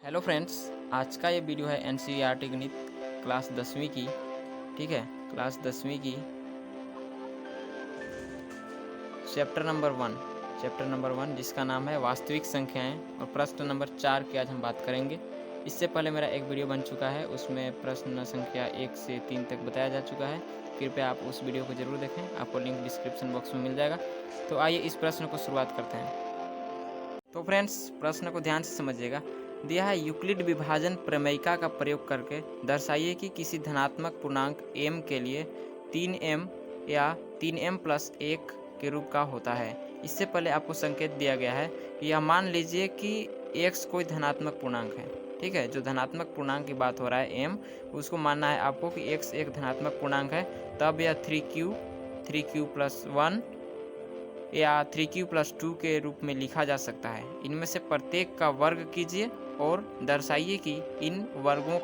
Hello friends, आज का ये वीडियो है एनसीईआरटी गणित क्लास 10वीं की। ठीक है, क्लास 10वीं की चैप्टर नंबर वन जिसका नाम है वास्तविक संख्याएं, और प्रश्न नंबर 4 की आज हम बात करेंगे। इससे पहले मेरा एक वीडियो बन चुका है, उसमें प्रश्न संख्या 1 से 3 तक बताया जा चुका है। कृपया आप उस वीडियो को ज़रूर देखें, आपको लिंक डिस्क्रिप्शन बॉक्स में मिल जाएगा। तो आइए इस प्रश्न को शुरुआत करते हैं। तो फ्रेंड्स, प्रश्न को ध्यान से समझिएगा। दिया है यूक्लिड विभाजन प्रमेयिका का प्रयोग करके दर्शाइए कि किसी धनात्मक पूर्णांक m के लिए 3m या 3m प्लस 1 के रूप का होता है। इससे पहले आपको संकेत दिया गया है कि यह मान लीजिए कि x कोई धनात्मक पूर्णांक है। ठीक है, जो धनात्मक पूर्णांक की बात हो रहा है m, उसको मानना है आपको कि x एक धनात्मक पूर्णांक है। तब यह 3q प्लस 1 या 3q प्लस 2 के रूप में लिखा जा सकता है। इनमें से प्रत्येक का वर्ग कीजिए और दर्शाइए कि इन वर्गों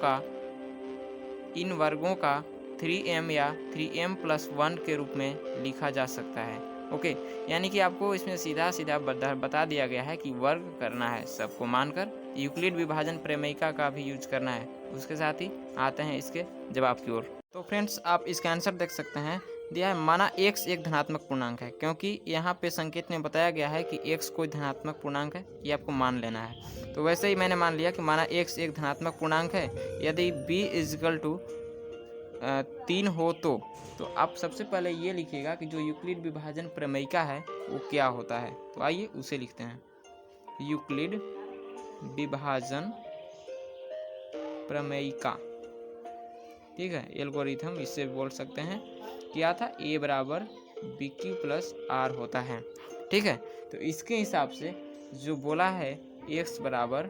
का 3m या 3m प्लस 1 के रूप में लिखा जा सकता है। ओके, यानी कि आपको इसमें सीधा सीधा बता दिया गया है कि वर्ग करना है सबको मानकर। यूक्लिड विभाजन प्रमेयिका का भी यूज करना है। उसके साथ ही आते हैं इसके जवाब की ओर। तो फ्रेंड्स, आप इसका आंसर देख सकते हैं। दिया है माना x एक धनात्मक पूर्णांक है, क्योंकि यहाँ पे संकेत में बताया गया है कि x कोई धनात्मक पूर्णांक है, ये आपको मान लेना है। तो वैसे ही मैंने मान लिया कि माना x एक धनात्मक पूर्णांक है। यदि b इजिकल टू 3 हो तो आप सबसे पहले ये लिखिएगा कि जो यूक्लिड विभाजन प्रमेयिका है वो क्या होता है। तो आइए उसे लिखते हैं। यूक्लिड विभाजन प्रमेयिका, ठीक है, एल्गोरिथम इससे बोल सकते हैं। क्या था, a बराबर बी क्यू प्लस आर होता है। ठीक है, तो इसके हिसाब से जो बोला है x बराबर,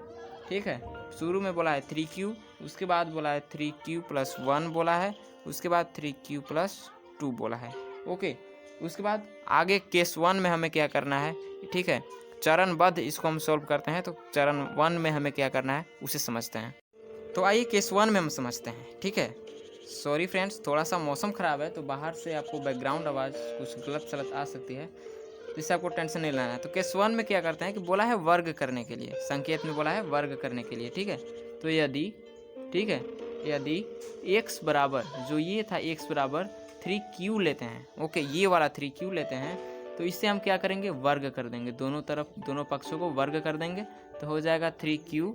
ठीक है, शुरू में बोला है 3q, उसके बाद बोला है 3q प्लस 1 बोला है, उसके बाद 3q प्लस 2 बोला है। ओके, उसके बाद आगे केस 1 में हमें क्या करना है। ठीक है, चरणबद्ध इसको हम सॉल्व करते हैं। तो चरण 1 में हमें क्या करना है उसे समझते हैं। तो आइए केस 1 में हम समझते हैं। ठीक है, सॉरी फ्रेंड्स, थोड़ा सा मौसम ख़राब है तो बाहर से आपको बैकग्राउंड आवाज़ कुछ गलत सलत आ सकती है, तो इससे आपको टेंशन नहीं लेना है। तो केस 1 में क्या करते हैं कि बोला है वर्ग करने के लिए, संकेत में बोला है वर्ग करने के लिए। ठीक है, तो यदि x बराबर, जो ये था x बराबर 3q लेते हैं। ओके, ये वाला 3q लेते हैं, तो इससे हम क्या करेंगे, वर्ग कर देंगे। दोनों पक्षों को वर्ग कर देंगे तो हो जाएगा 3q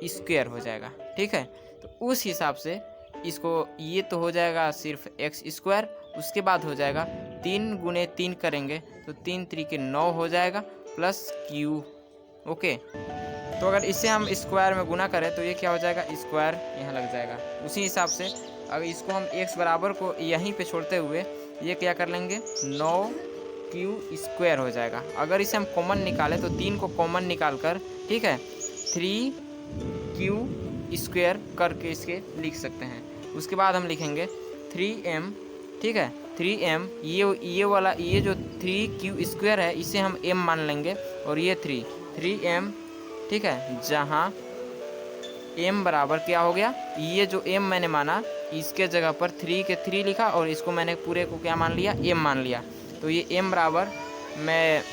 स्क्वायर हो जाएगा। ठीक है, तो उस हिसाब से इसको, ये तो हो जाएगा सिर्फ एक्स स्क्वायर, उसके बाद हो जाएगा 3 गुने 3 करेंगे तो 3 3 9 हो जाएगा प्लस क्यू। ओके, तो अगर इसे हम स्क्वायर में गुना करें तो ये क्या हो जाएगा, स्क्वायर यहाँ लग जाएगा। उसी हिसाब से अगर इसको हम x बराबर को यहीं पे छोड़ते हुए ये क्या कर लेंगे, 9q स्क्वायर हो जाएगा। अगर इसे हम कॉमन निकालें तो 3 को कॉमन निकाल कर, ठीक है, 3q स्क्वायर करके इसके लिख सकते हैं। उसके बाद हम लिखेंगे 3m, ठीक है, 3m, ये जो 3q स्क्वायर है इसे हम m मान लेंगे, और ये 3m, ठीक है, जहाँ m बराबर क्या हो गया, ये जो m मैंने माना इसके जगह पर 3 के 3 लिखा और इसको मैंने पूरे को क्या मान लिया, m मान लिया। तो ये m बराबर मैं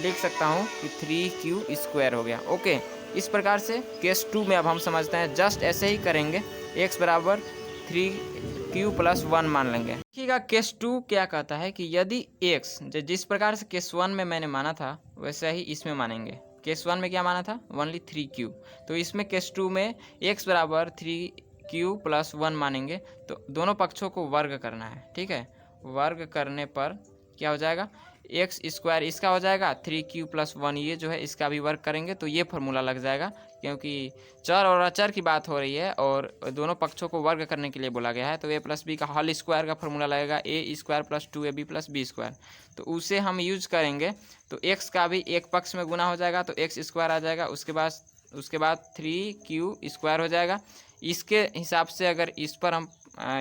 लिख सकता हूँ कि 3q स्क्वायर हो गया। ओके, इस प्रकार से केस 2 में अब हम समझते हैं। जस्ट ऐसे ही करेंगे, x बराबर 3q प्लस 1 मान लेंगे। देखिएगा केस 2 क्या कहता है कि यदि x, जिस प्रकार से केस 1 में मैंने माना था वैसा ही इसमें मानेंगे। केस 1 में क्या माना था, ओनली 3q, तो इसमें केस 2 में x बराबर 3q प्लस 1 मानेंगे। तो दोनों पक्षों को वर्ग करना है। ठीक है, वर्ग करने पर क्या हो जाएगा, एक्स स्क्वायर इसका हो जाएगा, 3q प्लस 1 ये जो है इसका भी वर्ग करेंगे तो ये फार्मूला लग जाएगा, क्योंकि चर और अचर की बात हो रही है और दोनों पक्षों को वर्ग करने के लिए बोला गया है। तो a प्लस बी का होल स्क्वायर का फार्मूला लगेगा a square plus 2ab plus B square, तो उसे हम यूज करेंगे। तो x का भी एक पक्ष में गुना हो जाएगा तो x स्क्वायर आ जाएगा, उसके बाद 3q स्क्वायर हो जाएगा। इसके हिसाब से अगर इस पर हम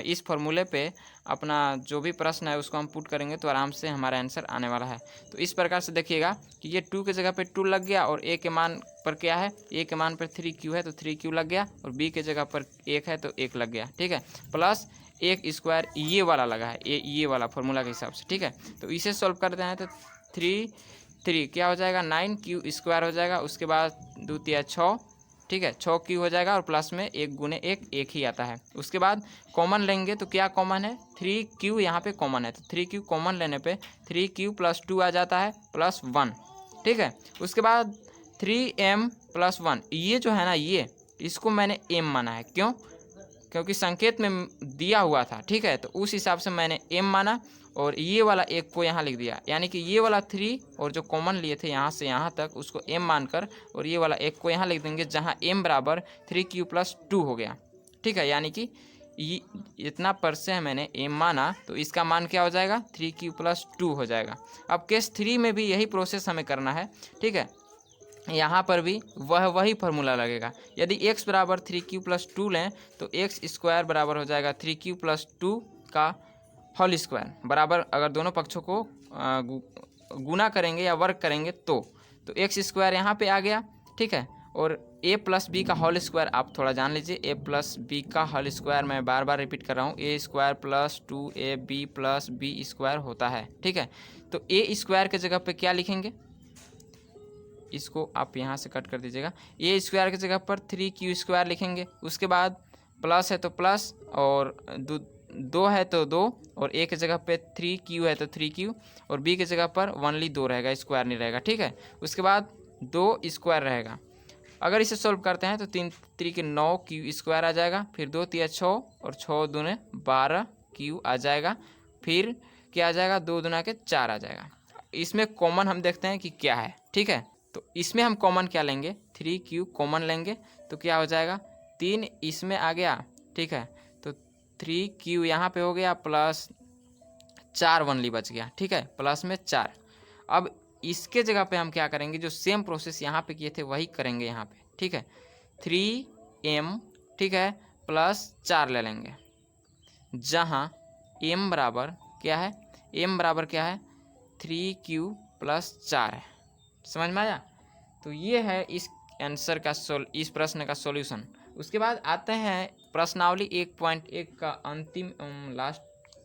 इस फॉर्मूले पे अपना जो भी प्रश्न है उसको हम पुट करेंगे तो आराम से हमारा आंसर आने वाला है। तो इस प्रकार से देखिएगा कि ये 2 के जगह पे 2 लग गया, और a के मान पर क्या है, a के मान पर 3q है तो 3q लग गया, और b के जगह पर 1 है तो 1 लग गया। ठीक है, प्लस 1 स्क्वायर ये वाला लगा है, ये वाला फॉर्मूला के हिसाब से। ठीक है, तो इसे सॉल्व करते हैं तो 3 क्या हो जाएगा, 9q स्क्वायर हो जाएगा। उसके बाद 2 3 6, ठीक है, 6 क्यू हो जाएगा और प्लस में 1 गुने 1 1 ही आता है। उसके बाद कॉमन लेंगे तो क्या कॉमन है, 3 क्यू यहाँ पे कॉमन है, तो 3 क्यू कॉमन लेने पे 3 क्यू प्लस 2 आ जाता है प्लस 1, ठीक है। उसके बाद 3m प्लस 1, ये जो है ना, ये इसको मैंने m माना है, क्यों, क्योंकि संकेत में दिया हुआ था, ठीक है, तो उस हिसाब से मैंने m माना और ये वाला एक को यहाँ लिख दिया, यानी कि ये वाला 3 और जो कॉमन लिए थे यहाँ से यहाँ तक उसको m मानकर और ये वाला एक को यहाँ लिख देंगे, जहाँ m बराबर 3q प्लस 2 हो गया, ठीक है। यानी कि ये इतना पर से मैंने m माना तो इसका मान क्या हो जाएगा, 3q प्लस 2 हो जाएगा। अब केस 3 में भी यही प्रोसेस हमें करना है, ठीक है। यहाँ पर भी वही फार्मूला लगेगा। यदि x बराबर 3q प्लस 2 लें तो एक्स स्क्वायर बराबर हो जाएगा 3q प्लस 2 का होल स्क्वायर बराबर, अगर दोनों पक्षों को गुना करेंगे या वर्ग करेंगे तो एक्स स्क्वायर यहाँ पे आ गया, ठीक है। और a प्लस बी का होल स्क्वायर आप थोड़ा जान लीजिए, a प्लस बी का होल स्क्वायर मैं बार बार रिपीट कर रहा हूँ, a square plus 2ab plus B square होता है, ठीक है। तो a स्क्वायर के जगह पे क्या लिखेंगे, इसको आप यहाँ से कट कर दीजिएगा, ए स्क्वायर की जगह पर 3q स्क्वायर लिखेंगे। उसके बाद प्लस है तो प्लस और दो है तो 2 और ए की जगह पे 3q है तो 3q और बी की जगह पर ओनली 2 रहेगा, स्क्वायर नहीं रहेगा, ठीक है। उसके बाद 2 स्क्वायर रहेगा। अगर इसे सोल्व करते हैं तो 3 3 के 9 क्यू स्क्वायर आ जाएगा, फिर 2 3 6 और 6 दूने 12 क्यू आ जाएगा, फिर क्या आ जाएगा, 2 दूना के 4 आ जाएगा। इसमें कॉमन हम देखते हैं कि क्या है, ठीक है। तो इसमें हम कॉमन क्या लेंगे, 3q कॉमन लेंगे तो क्या हो जाएगा, 3 इसमें आ गया, ठीक है। तो 3q यहाँ पे हो गया प्लस 4 ओनली बच गया, ठीक है, प्लस में 4। अब इसके जगह पे हम क्या करेंगे, जो सेम प्रोसेस यहाँ पे किए थे वही करेंगे यहाँ पे, ठीक है। 3m, ठीक है, प्लस 4 ले लेंगे, जहाँ m बराबर क्या है, m बराबर क्या है, 3q प्लस 4 है। समझ में आया। तो ये है इस आंसर का इस प्रश्न का सॉल्यूशन। उसके बाद आते हैं प्रश्नावली 1.1 का अंतिम लास्ट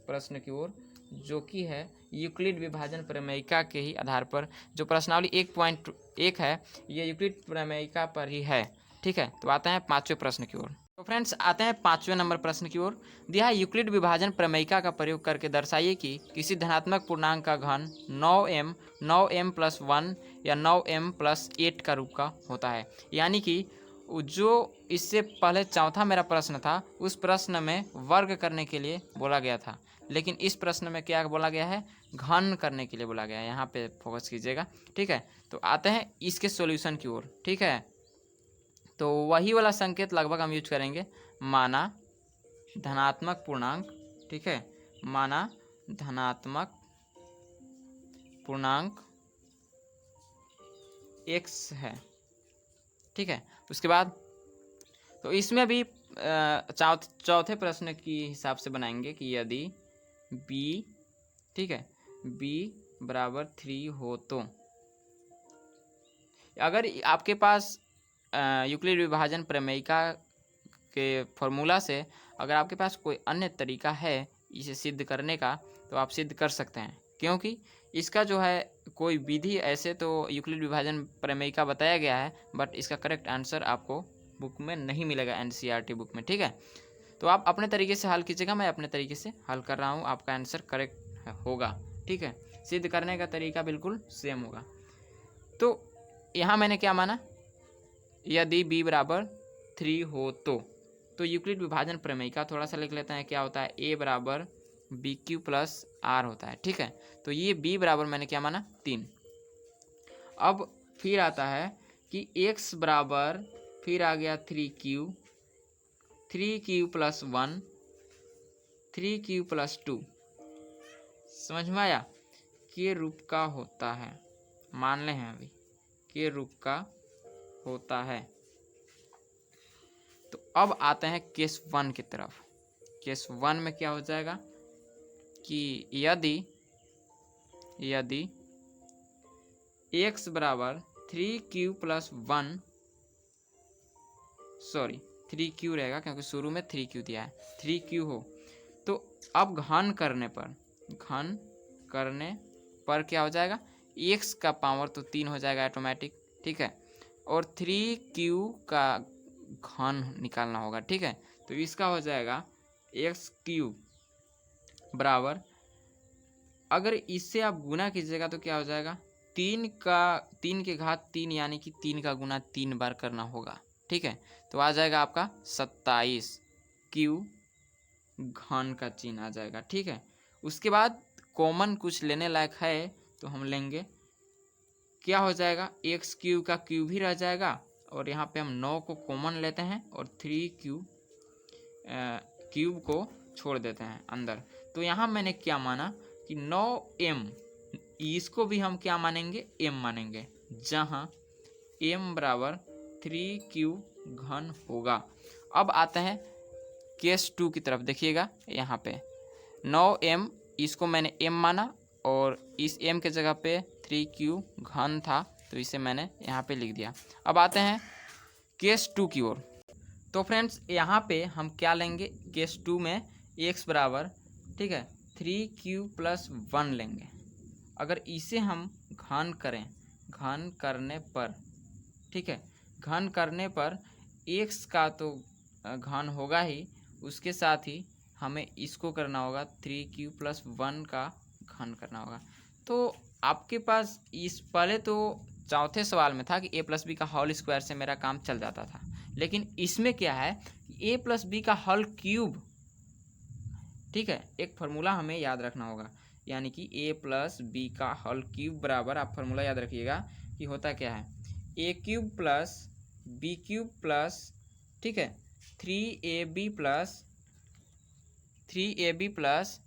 प्रश्न की ओर, जो कि है यूक्लिड विभाजन प्रमेयिका के ही आधार पर। जो प्रश्नावली 1.1 है ये यूक्लिड प्रमेयिका पर ही है, ठीक है। तो आते हैं 5वें प्रश्न की ओर। तो फ्रेंड्स आते हैं 5वें नंबर प्रश्न की ओर। दिया है यूक्लिड विभाजन प्रमेयिका का प्रयोग करके दर्शाइए कि किसी धनात्मक पूर्णांक का घन 9m प्लस 1 या 9m प्लस 8 का रूप का होता है। यानी कि जो इससे पहले चौथा मेरा प्रश्न था उस प्रश्न में वर्ग करने के लिए बोला गया था, लेकिन इस प्रश्न में क्या बोला गया है, घन करने के लिए बोला गया है। यहाँ पे फोकस कीजिएगा, ठीक है। तो आते हैं इसके सॉल्यूशन की ओर, ठीक है। तो वही वाला संकेत लगभग हम यूज करेंगे, माना धनात्मक पूर्णांक, ठीक है, माना धनात्मक पूर्णांक x है, ठीक है। उसके बाद तो इसमें भी चौथे प्रश्न की हिसाब से बनाएंगे कि यदि b, ठीक है, b बराबर 3 हो तो, अगर आपके पास यूक्लिड विभाजन प्रमेयिका के फॉर्मूला से अगर आपके पास कोई अन्य तरीका है इसे सिद्ध करने का तो आप सिद्ध कर सकते हैं, क्योंकि इसका जो है कोई विधि ऐसे तो यूक्लिड विभाजन प्रमेयिका बताया गया है, बट इसका करेक्ट आंसर आपको बुक में नहीं मिलेगा, एनसीईआरटी बुक में, ठीक है। तो आप अपने तरीके से हल कीजिएगा, मैं अपने तरीके से हल कर रहा हूँ, आपका आंसर करेक्ट होगा, ठीक है। सिद्ध करने का तरीका बिल्कुल सेम होगा। तो यहाँ मैंने क्या माना, यदि b बराबर 3 हो तो यूक्लिड विभाजन प्रमेयिका थोड़ा सा लिख लेते हैं, क्या होता है, a बराबर बी क्यू प्लस आर होता है, ठीक है। तो ये b बराबर मैंने क्या माना 3। अब फिर आता है कि x बराबर फिर आ गया 3q प्लस 1, 3q प्लस 2, समझ में आया, के रूप का होता है, मान ले हैं अभी के रूप का होता है। तो अब आते हैं केस 1 की तरफ। केस 1 में क्या हो जाएगा कि यदि x बराबर 3q प्लस 1, सॉरी 3q रहेगा क्योंकि शुरू में 3q दिया है, 3q हो तो अब घन करने पर क्या हो जाएगा, x का पावर तो 3 हो जाएगा ऑटोमेटिक, ठीक है। और 3q का घन निकालना होगा। ठीक है, तो इसका हो जाएगा एक्स क्यूब बराबर, अगर इससे आप गुना कीजिएगा तो क्या हो जाएगा, 3 के घात 3 यानी कि 3 का गुना 3 बार करना होगा। ठीक है, तो आ जाएगा आपका 27 क्यू घन का चिन्ह आ जाएगा। ठीक है, उसके बाद कॉमन कुछ लेने लायक है तो हम लेंगे, क्या हो जाएगा, एक्स क्यूब का क्यूब ही रह जाएगा और यहाँ पे हम 9 को कॉमन लेते हैं और 3 क्यूब को छोड़ देते हैं अंदर। तो यहाँ मैंने क्या माना कि 9m, इसको भी हम क्या मानेंगे, m मानेंगे, जहाँ m बराबर 3q घन होगा। अब आते हैं केस 2 की तरफ। देखिएगा यहाँ पे 9m, इसको मैंने m माना और इस m के जगह पे 3q घन था तो इसे मैंने यहाँ पे लिख दिया। अब आते हैं केस 2 की ओर। तो फ्रेंड्स यहाँ पे हम क्या लेंगे, केस 2 में x बराबर, ठीक है, 3q + 1 लेंगे। अगर इसे हम घन करें, घन करने पर, ठीक है, घन करने पर x का तो घन होगा ही, उसके साथ ही हमें इसको करना होगा 3q + 1 का घन करना होगा। तो आपके पास इस पहले तो चौथे सवाल में था कि a + b का होल स्क्वायर से मेरा काम चल जाता था, लेकिन इसमें क्या है कि a + b का होल क्यूब। ठीक है, एक फार्मूला हमें याद रखना होगा, यानी कि a + b का होल क्यूब बराबर, आप फार्मूला याद रखिएगा कि होता क्या है, a³ + b³ प्लस, ठीक है, 3ab प्लस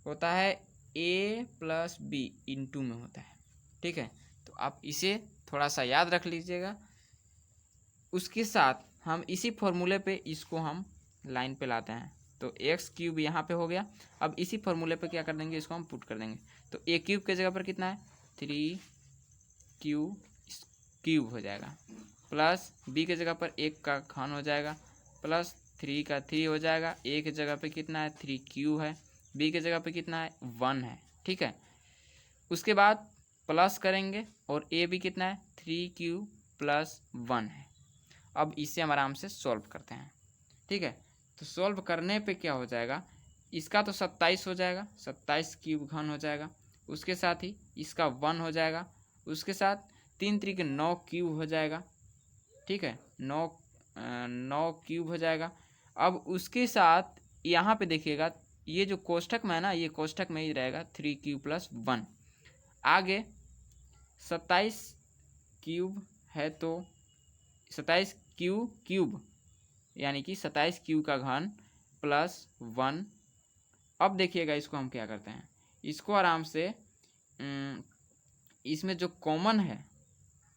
होता है a + b इंटू में होता है। ठीक है, तो आप इसे थोड़ा सा याद रख लीजिएगा। उसके साथ हम इसी फॉर्मूले पे इसको हम लाइन पे लाते हैं, तो x³ यहाँ पे हो गया। अब इसी फॉर्मूले पे क्या कर देंगे, इसको हम पुट कर देंगे, तो a³ के जगह पर कितना है, 3q³ हो जाएगा, प्लस b के जगह पर 1 का घन हो जाएगा, प्लस 3 का 3 हो जाएगा, a के जगह पे कितना है 3q है, b के जगह पे कितना है 1 है। ठीक है, उसके बाद प्लस करेंगे और a भी कितना है 3q + 1 है। अब इसे हम आराम से सॉल्व करते हैं। ठीक है, तो सॉल्व करने पे क्या हो जाएगा, इसका तो 27 हो जाएगा, 27 घन हो जाएगा, उसके साथ ही इसका 1 हो जाएगा, उसके साथ 3 3 के 9 क्यूब हो जाएगा। ठीक है, 9 क्यूब हो जाएगा। अब उसके साथ यहाँ पे देखिएगा, ये जो कोष्ठक में है ना, ये कोष्ठक में ही रहेगा 3q + 1। आगे 27 क्यूब है तो 27 क्यूब यानी कि 27 क्यू का घन प्लस 1। अब देखिएगा इसको हम क्या करते हैं, इसको आराम से इसमें जो कॉमन है,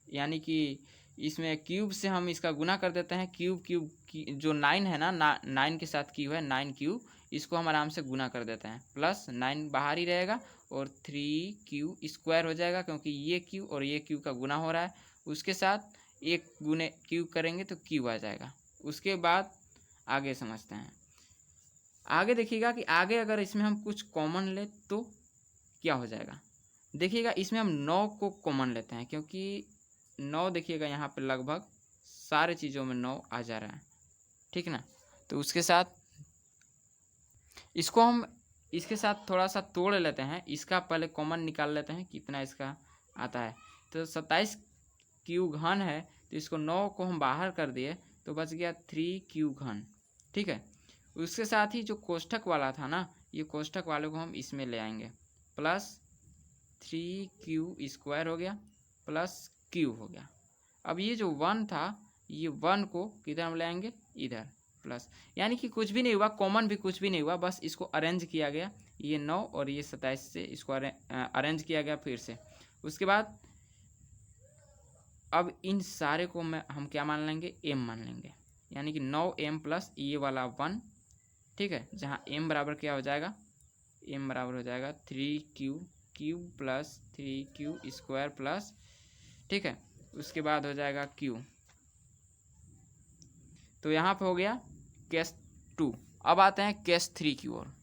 यानी कि इसमें क्यूब से हम इसका गुना कर देते हैं, क्यूब की जो 9 है ना, 9 के साथ क्यूब है, 9q, इसको हम आराम से गुना कर देते हैं, प्लस 9 बाहर ही रहेगा और 3q² हो जाएगा, क्योंकि ये क्यू और ये क्यू का गुना हो रहा है। उसके साथ एक गुने क्यू करेंगे तो क्यू आ जाएगा। उसके बाद आगे समझते हैं। आगे देखिएगा कि आगे अगर इसमें हम कुछ कॉमन ले तो क्या हो जाएगा। देखिएगा इसमें हम 9 को कॉमन लेते हैं, क्योंकि 9 देखिएगा यहाँ पे लगभग सारे चीज़ों में 9 आ जा रहा है। ठीक ना, तो उसके साथ इसको हम इसके साथ थोड़ा सा तोड़ लेते हैं, इसका पहले कॉमन निकाल लेते हैं कितना इसका आता है। तो 27q घन है, तो इसको 9 को हम बाहर कर दिए तो बच गया 3q घन। ठीक है, उसके साथ ही जो कोष्ठक वाला था ना, ये कोष्ठक वाले को हम इसमें ले आएंगे, प्लस 3q² हो गया प्लस q हो गया। अब ये जो 1 था, ये 1 को किधर हम ले आएंगे, इधर, प्लस, यानी कि कुछ भी नहीं हुआ, कॉमन भी कुछ भी नहीं हुआ, बस इसको अरेंज किया गया, ये 9 और ये 27 से इसको अरेंज किया गया फिर से। उसके बाद अब इन सारे को हम क्या मान लेंगे, m मान लेंगे, यानी कि 9m प्लस ये वाला 1। ठीक है, जहाँ m बराबर क्या हो जाएगा, m बराबर हो जाएगा 3q³ प्लस 3q² प्लस, ठीक है, उसके बाद हो जाएगा q। तो यहाँ पे हो गया केस 2। अब आते हैं केस 3 की ओर।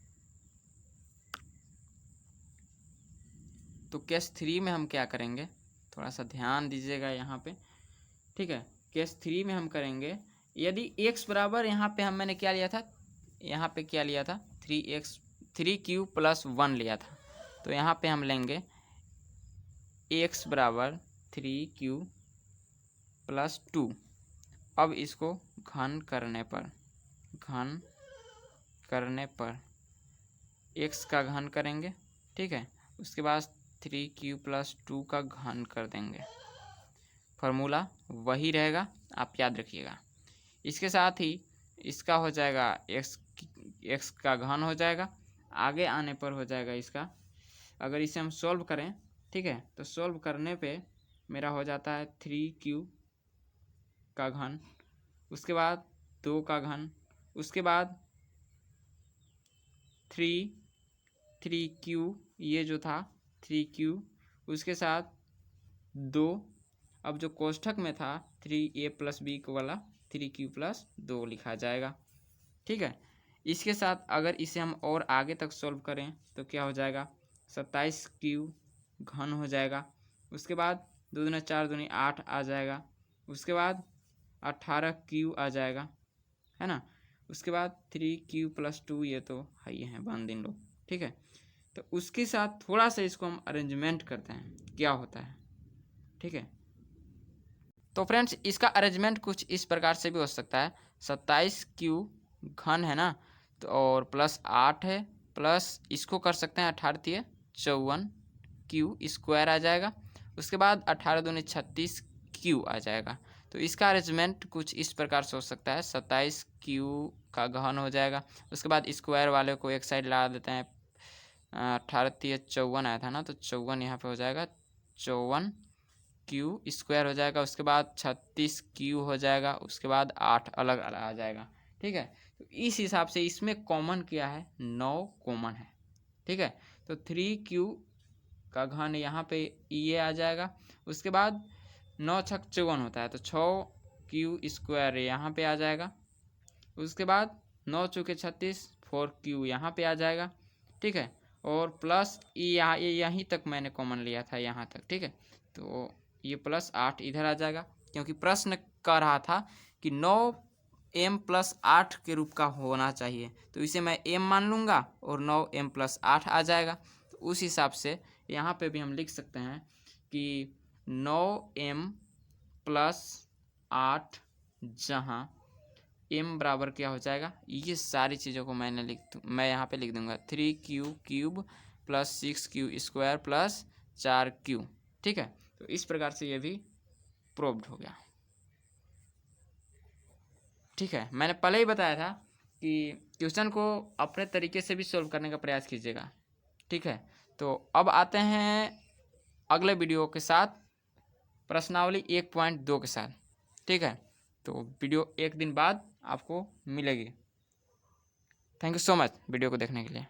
तो केस 3 में हम क्या करेंगे, थोड़ा सा ध्यान दीजिएगा यहाँ पे। ठीक है, केस 3 में हम करेंगे यदि x बराबर यहाँ पे मैंने क्या लिया था, यहाँ पे क्या लिया था 3q + 1 लिया था, तो यहाँ पे हम लेंगे x बराबर 3q + 2। अब इसको घन करने पर x का घन करेंगे, ठीक है। उसके बाद 3q + 2 का घन कर देंगे। फार्मूला वही रहेगा, आप याद रखिएगा। इसके साथ ही इसका हो जाएगा x का घन हो जाएगा, आगे आने पर हो जाएगा इसका, अगर इसे हम सॉल्व करें, ठीक है, तो सॉल्व करने पे मेरा हो जाता है 3q का घन, उसके बाद 2 का घन, उसके बाद 3q ये जो था 3q, उसके साथ 2, अब जो कोष्ठक में था 3a + b वाला 3q + 2 लिखा जाएगा, ठीक है। इसके साथ अगर इसे हम और आगे तक सॉल्व करें तो क्या हो जाएगा 27q घन हो जाएगा, उसके बाद 2 दूनी 4 दूनी 8 आ जाएगा, उसके बाद 18q आ जाएगा, है ना। उसके बाद 3q + 2 ये तो है ही है, बांध दिन लोग, ठीक है। तो उसके साथ थोड़ा सा इसको हम अरेंजमेंट करते हैं, क्या होता है, ठीक है। तो फ्रेंड्स इसका अरेंजमेंट कुछ इस प्रकार से भी हो सकता है, 27q घन है ना, तो और +8 है, प्लस इसको कर सकते हैं 18 54q² आ जाएगा, उसके बाद 18 दूनी 36q आ जाएगा। तो इसका अरेंजमेंट कुछ इस प्रकार से हो सकता है, 27q का घन हो जाएगा, उसके बाद स्क्वायर वाले को एक साइड ला देते हैं, 18 54 आया था ना, तो 54 यहाँ पे हो जाएगा, 54q² हो जाएगा, उसके बाद 36q हो जाएगा, उसके बाद 8 अलग अलग आ जाएगा, ठीक है। तो इस हिसाब से इसमें कॉमन क्या है, 9 कॉमन है, ठीक है। तो 3q का घन यहाँ पे ये आ जाएगा, उसके बाद 9 × 6 = 54 होता है, तो 6q² यहाँ पे आ जाएगा, उसके बाद 9 × 4 = 36 4q यहाँ पे आ जाएगा, ठीक है। और प्लस ये यहीं तक मैंने कॉमन लिया था, यहाँ तक, ठीक है। तो ये +8 इधर आ जाएगा, क्योंकि प्रश्न कह रहा था कि 9m + 8 के रूप का होना चाहिए, तो इसे मैं m मान लूँगा और 9m + 8 आ जाएगा। तो उस हिसाब से यहाँ पे भी हम लिख सकते हैं कि 9m + 8, जहाँ m बराबर क्या हो जाएगा, ये सारी चीज़ों को मैं यहाँ पे लिख दूंगा 3q³ + 6q² + 4q, ठीक है। तो इस प्रकार से ये भी प्रूव्ड हो गया, ठीक है। मैंने पहले ही बताया था कि क्वेश्चन को अपने तरीके से भी सॉल्व करने का प्रयास कीजिएगा, ठीक है। तो अब आते हैं अगले वीडियो के साथ, प्रश्नावली 1.2 के साथ, ठीक है। तो वीडियो एक दिन बाद आपको मिलेगी। Thank you so much video को देखने के लिए।